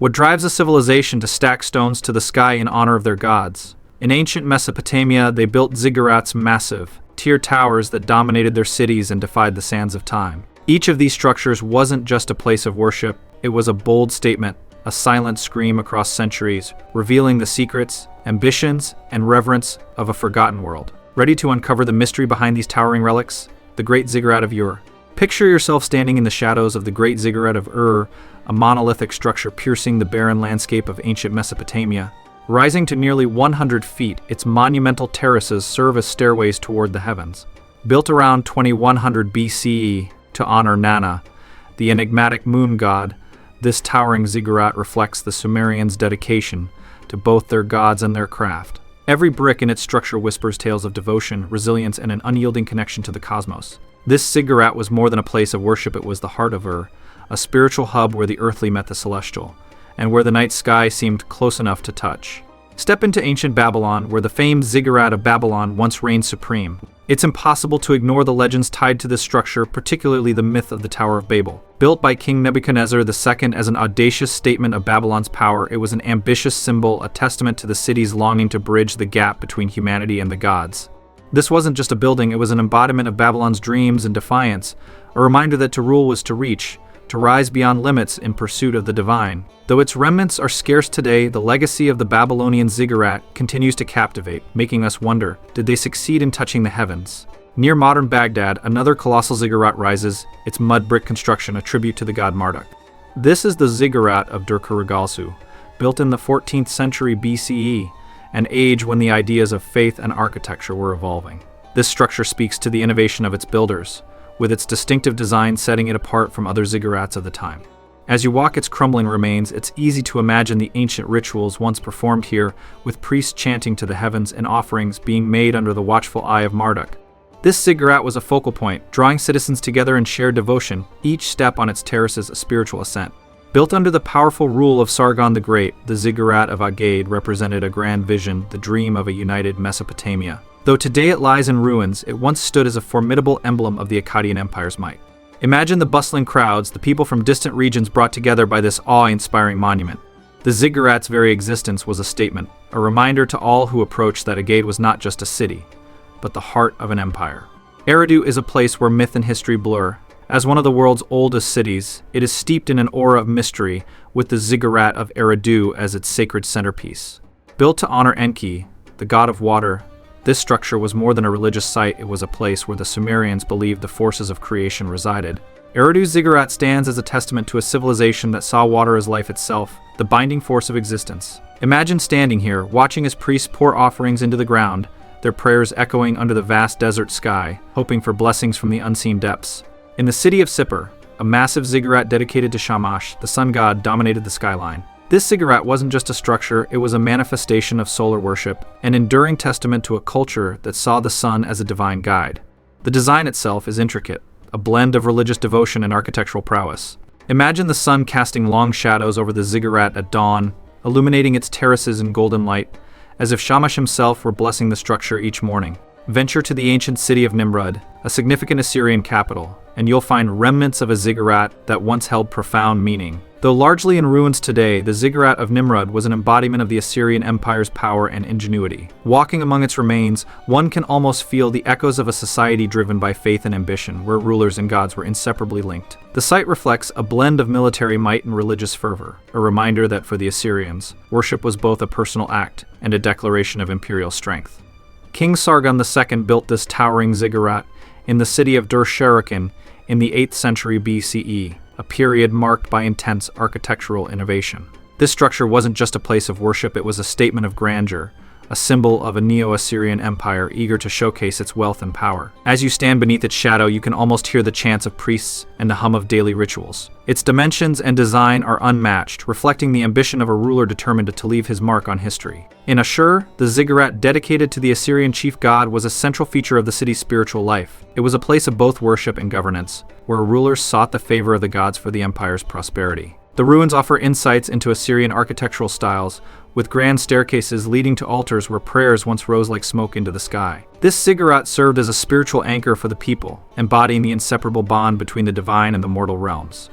What drives a civilization to stack stones to the sky in honor of their gods? In ancient Mesopotamia, they built ziggurats, massive, tier towers that dominated their cities and defied the sands of time. Each of these structures wasn't just a place of worship, it was a bold statement, a silent scream across centuries, revealing the secrets, ambitions, and reverence of a forgotten world. Ready to uncover the mystery behind these towering relics? The Great Ziggurat of Ur. Picture yourself standing in the shadows of the Great Ziggurat of Ur, a monolithic structure piercing the barren landscape of ancient Mesopotamia. Rising to nearly 100 feet, its monumental terraces serve as stairways toward the heavens. Built around 2100 BCE to honor Nana, the enigmatic moon god, this towering ziggurat reflects the Sumerians' dedication to both their gods and their craft. Every brick in its structure whispers tales of devotion, resilience, and an unyielding connection to the cosmos. This ziggurat was more than a place of worship, it was the heart of Ur, a spiritual hub where the earthly met the celestial, and where the night sky seemed close enough to touch. Step into ancient Babylon, where the famed ziggurat of Babylon once reigned supreme. It's impossible to ignore the legends tied to this structure, particularly the myth of the Tower of Babel. Built by King Nebuchadnezzar II as an audacious statement of Babylon's power, it was an ambitious symbol, a testament to the city's longing to bridge the gap between humanity and the gods. This wasn't just a building, it was an embodiment of Babylon's dreams and defiance, a reminder that to rule was to reach, to rise beyond limits in pursuit of the divine. Though its remnants are scarce today, the legacy of the Babylonian ziggurat continues to captivate, making us wonder, did they succeed in touching the heavens? Near modern Baghdad, another colossal ziggurat rises, its mud brick construction a tribute to the god Marduk. This is the ziggurat of Dur-Kurugalsu, built in the 14th century BCE, an age when the ideas of faith and architecture were evolving. This structure speaks to the innovation of its builders, with its distinctive design setting it apart from other ziggurats of the time. As you walk its crumbling remains, it's easy to imagine the ancient rituals once performed here, with priests chanting to the heavens and offerings being made under the watchful eye of Marduk. This ziggurat was a focal point, drawing citizens together in shared devotion, each step on its terraces a spiritual ascent. Built under the powerful rule of Sargon the Great, the ziggurat of Agade represented a grand vision, the dream of a united Mesopotamia. Though today it lies in ruins, it once stood as a formidable emblem of the Akkadian Empire's might. Imagine the bustling crowds, the people from distant regions brought together by this awe-inspiring monument. The ziggurat's very existence was a statement, a reminder to all who approached that Agade was not just a city, but the heart of an empire. Eridu is a place where myth and history blur. As one of the world's oldest cities, it is steeped in an aura of mystery, with the ziggurat of Eridu as its sacred centerpiece. Built to honor Enki, the god of water, this structure was more than a religious site, it was a place where the Sumerians believed the forces of creation resided. Eridu's ziggurat stands as a testament to a civilization that saw water as life itself, the binding force of existence. Imagine standing here, watching as priests pour offerings into the ground, their prayers echoing under the vast desert sky, hoping for blessings from the unseen depths. In the city of Sippar, a massive ziggurat dedicated to Shamash, the sun god, dominated the skyline. This ziggurat wasn't just a structure, it was a manifestation of solar worship, an enduring testament to a culture that saw the sun as a divine guide. The design itself is intricate, a blend of religious devotion and architectural prowess. Imagine the sun casting long shadows over the ziggurat at dawn, illuminating its terraces in golden light, as if Shamash himself were blessing the structure each morning. Venture to the ancient city of Nimrud, a significant Assyrian capital, and you'll find remnants of a ziggurat that once held profound meaning. Though largely in ruins today, the ziggurat of Nimrud was an embodiment of the Assyrian Empire's power and ingenuity. Walking among its remains, one can almost feel the echoes of a society driven by faith and ambition, where rulers and gods were inseparably linked. The site reflects a blend of military might and religious fervor, a reminder that for the Assyrians, worship was both a personal act and a declaration of imperial strength. King Sargon II built this towering ziggurat in the city of Dur-Sharrukin in the 8th century BCE, a period marked by intense architectural innovation. This structure wasn't just a place of worship, it was a statement of grandeur, a symbol of a Neo-Assyrian empire eager to showcase its wealth and power. As you stand beneath its shadow, you can almost hear the chants of priests and the hum of daily rituals. Its dimensions and design are unmatched, reflecting the ambition of a ruler determined to leave his mark on history. In Ashur, the ziggurat dedicated to the Assyrian chief god was a central feature of the city's spiritual life. It was a place of both worship and governance, where rulers sought the favor of the gods for the empire's prosperity. The ruins offer insights into Assyrian architectural styles, with grand staircases leading to altars where prayers once rose like smoke into the sky. This ziggurat served as a spiritual anchor for the people, embodying the inseparable bond between the divine and the mortal realms.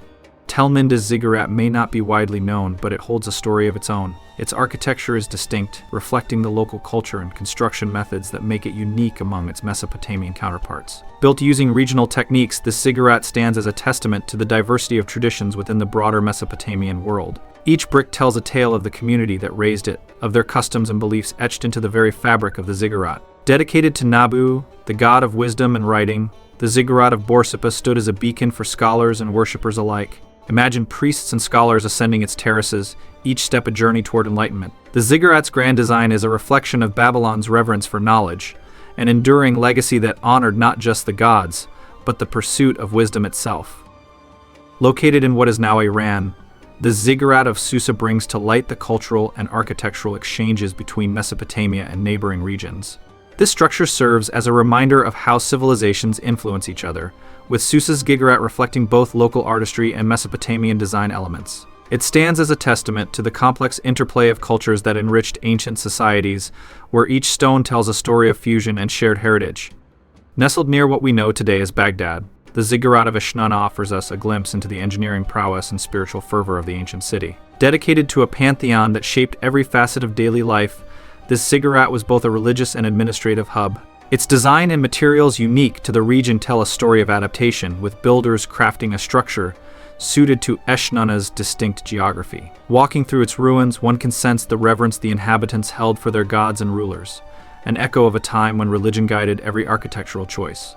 Tel Minda's ziggurat may not be widely known, but it holds a story of its own. Its architecture is distinct, reflecting the local culture and construction methods that make it unique among its Mesopotamian counterparts. Built using regional techniques, this ziggurat stands as a testament to the diversity of traditions within the broader Mesopotamian world. Each brick tells a tale of the community that raised it, of their customs and beliefs etched into the very fabric of the ziggurat. Dedicated to Nabu, the god of wisdom and writing, the ziggurat of Borsippa stood as a beacon for scholars and worshippers alike. Imagine priests and scholars ascending its terraces, each step a journey toward enlightenment. The ziggurat's grand design is a reflection of Babylon's reverence for knowledge, an enduring legacy that honored not just the gods, but the pursuit of wisdom itself. Located in what is now Iran, the ziggurat of Susa brings to light the cultural and architectural exchanges between Mesopotamia and neighboring regions. This structure serves as a reminder of how civilizations influence each other, with Susa's ziggurat reflecting both local artistry and Mesopotamian design elements. It stands as a testament to the complex interplay of cultures that enriched ancient societies, where each stone tells a story of fusion and shared heritage. Nestled near what we know today as Baghdad, the ziggurat of Ishnana offers us a glimpse into the engineering prowess and spiritual fervor of the ancient city. Dedicated to a pantheon that shaped every facet of daily life, this ziggurat was both a religious and administrative hub. Its design and materials unique to the region tell a story of adaptation, with builders crafting a structure suited to Eshnunna's distinct geography. Walking through its ruins, one can sense the reverence the inhabitants held for their gods and rulers, an echo of a time when religion guided every architectural choice.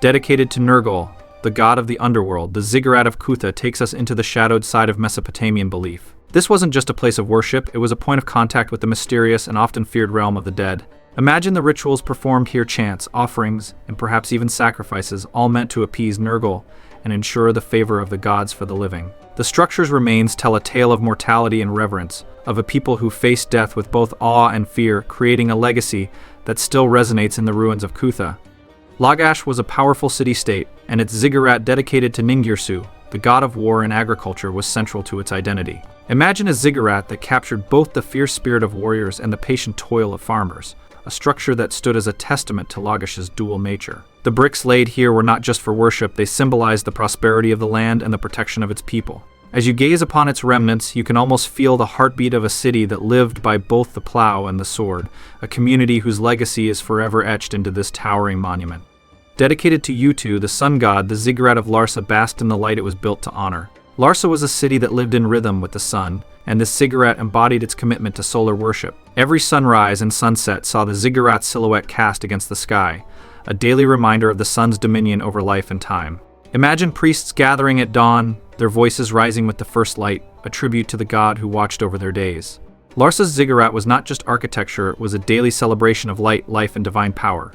Dedicated to Nergal, the god of the underworld, the ziggurat of Kutha takes us into the shadowed side of Mesopotamian belief. This wasn't just a place of worship, it was a point of contact with the mysterious and often feared realm of the dead. Imagine the rituals performed here: chants, offerings, and perhaps even sacrifices, all meant to appease Nergal and ensure the favor of the gods for the living. The structure's remains tell a tale of mortality and reverence, of a people who faced death with both awe and fear, creating a legacy that still resonates in the ruins of Kutha. Lagash was a powerful city-state, and its ziggurat dedicated to Ningirsu, the god of war and agriculture, was central to its identity. Imagine a ziggurat that captured both the fierce spirit of warriors and the patient toil of farmers, a structure that stood as a testament to Lagash's dual nature. The bricks laid here were not just for worship, they symbolized the prosperity of the land and the protection of its people. As you gaze upon its remnants, you can almost feel the heartbeat of a city that lived by both the plow and the sword, a community whose legacy is forever etched into this towering monument. Dedicated to Utu, the sun god, the ziggurat of Larsa basked in the light it was built to honor. Larsa was a city that lived in rhythm with the sun, and this ziggurat embodied its commitment to solar worship. Every sunrise and sunset saw the ziggurat's silhouette cast against the sky, a daily reminder of the sun's dominion over life and time. Imagine priests gathering at dawn, their voices rising with the first light, a tribute to the god who watched over their days. Larsa's ziggurat was not just architecture, it was a daily celebration of light, life, and divine power.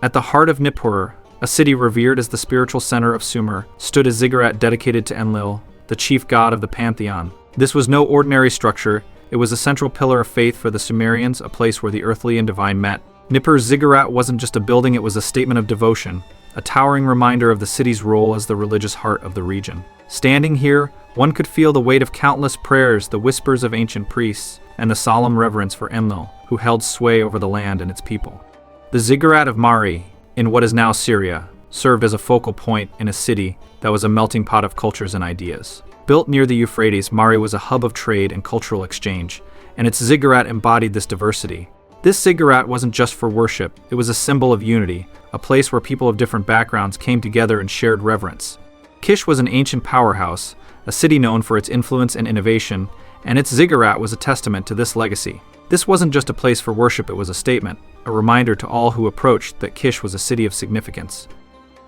At the heart of Nippur, a city revered as the spiritual center of Sumer, stood a ziggurat dedicated to Enlil, the chief god of the pantheon. This was no ordinary structure, it was a central pillar of faith for the Sumerians, a place where the earthly and divine met. Nippur's ziggurat wasn't just a building, it was a statement of devotion, a towering reminder of the city's role as the religious heart of the region. Standing here, one could feel the weight of countless prayers, the whispers of ancient priests, and the solemn reverence for Enlil, who held sway over the land and its people. The ziggurat of Mari, in what is now Syria, served as a focal point in a city that was a melting pot of cultures and ideas. Built near the Euphrates, Mari was a hub of trade and cultural exchange, and its ziggurat embodied this diversity. This ziggurat wasn't just for worship, it was a symbol of unity, a place where people of different backgrounds came together and shared reverence. Kish was an ancient powerhouse, a city known for its influence and innovation, and its ziggurat was a testament to this legacy. This wasn't just a place for worship, it was a statement, a reminder to all who approached that Kish was a city of significance.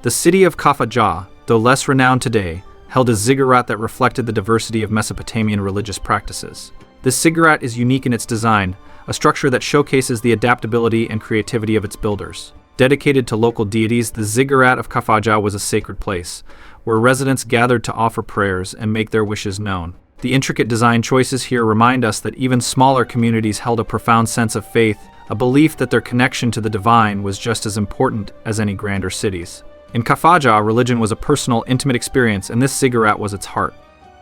The city of Kafajah, though less renowned today, held a ziggurat that reflected the diversity of Mesopotamian religious practices. This ziggurat is unique in its design, a structure that showcases the adaptability and creativity of its builders. Dedicated to local deities, the ziggurat of Kafajah was a sacred place, where residents gathered to offer prayers and make their wishes known. The intricate design choices here remind us that even smaller communities held a profound sense of faith, a belief that their connection to the divine was just as important as any grander cities. In Kafajah, religion was a personal, intimate experience, and this ziggurat was its heart,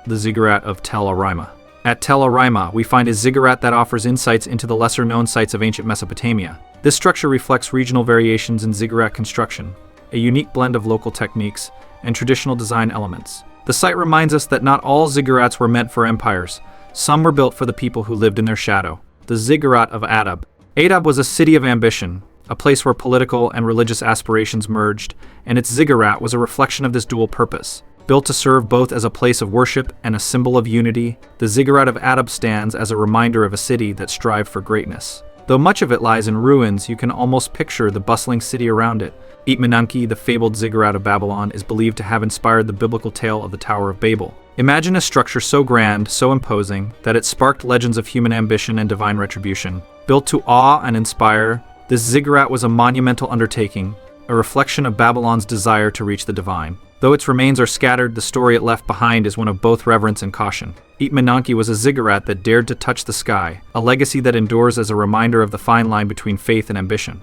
the ziggurat of Tel Arima. At Tel Arima, we find a ziggurat that offers insights into the lesser-known sites of ancient Mesopotamia. This structure reflects regional variations in ziggurat construction, a unique blend of local techniques and traditional design elements. The site reminds us that not all ziggurats were meant for empires. Some were built for the people who lived in their shadow. The ziggurat of Adab. Adab was a city of ambition, a place where political and religious aspirations merged, and its ziggurat was a reflection of this dual purpose. Built to serve both as a place of worship and a symbol of unity, the ziggurat of Adab stands as a reminder of a city that strived for greatness. Though much of it lies in ruins, you can almost picture the bustling city around it. Itmananki, the fabled ziggurat of Babylon, is believed to have inspired the biblical tale of the Tower of Babel. Imagine a structure so grand, so imposing, that it sparked legends of human ambition and divine retribution. Built to awe and inspire, this ziggurat was a monumental undertaking, a reflection of Babylon's desire to reach the divine. Though its remains are scattered, the story it left behind is one of both reverence and caution. Itmananki was a ziggurat that dared to touch the sky, a legacy that endures as a reminder of the fine line between faith and ambition.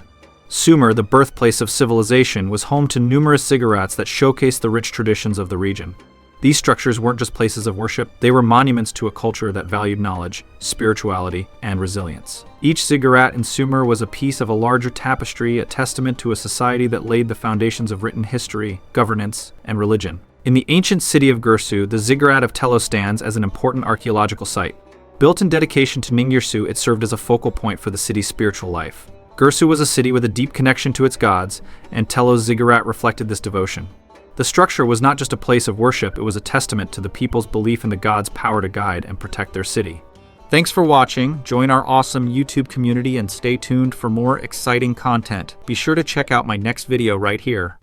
Sumer, the birthplace of civilization, was home to numerous ziggurats that showcased the rich traditions of the region. These structures weren't just places of worship, they were monuments to a culture that valued knowledge, spirituality, and resilience. Each ziggurat in Sumer was a piece of a larger tapestry, a testament to a society that laid the foundations of written history, governance, and religion. In the ancient city of Girsu, the ziggurat of Tello stands as an important archaeological site. Built in dedication to Ningirsu, it served as a focal point for the city's spiritual life. Girsu was a city with a deep connection to its gods, and Tello's ziggurat reflected this devotion. The structure was not just a place of worship, it was a testament to the people's belief in the gods' power to guide and protect their city. Thanks for watching, join our awesome YouTube community and stay tuned for more exciting content. Be sure to check out my next video right here.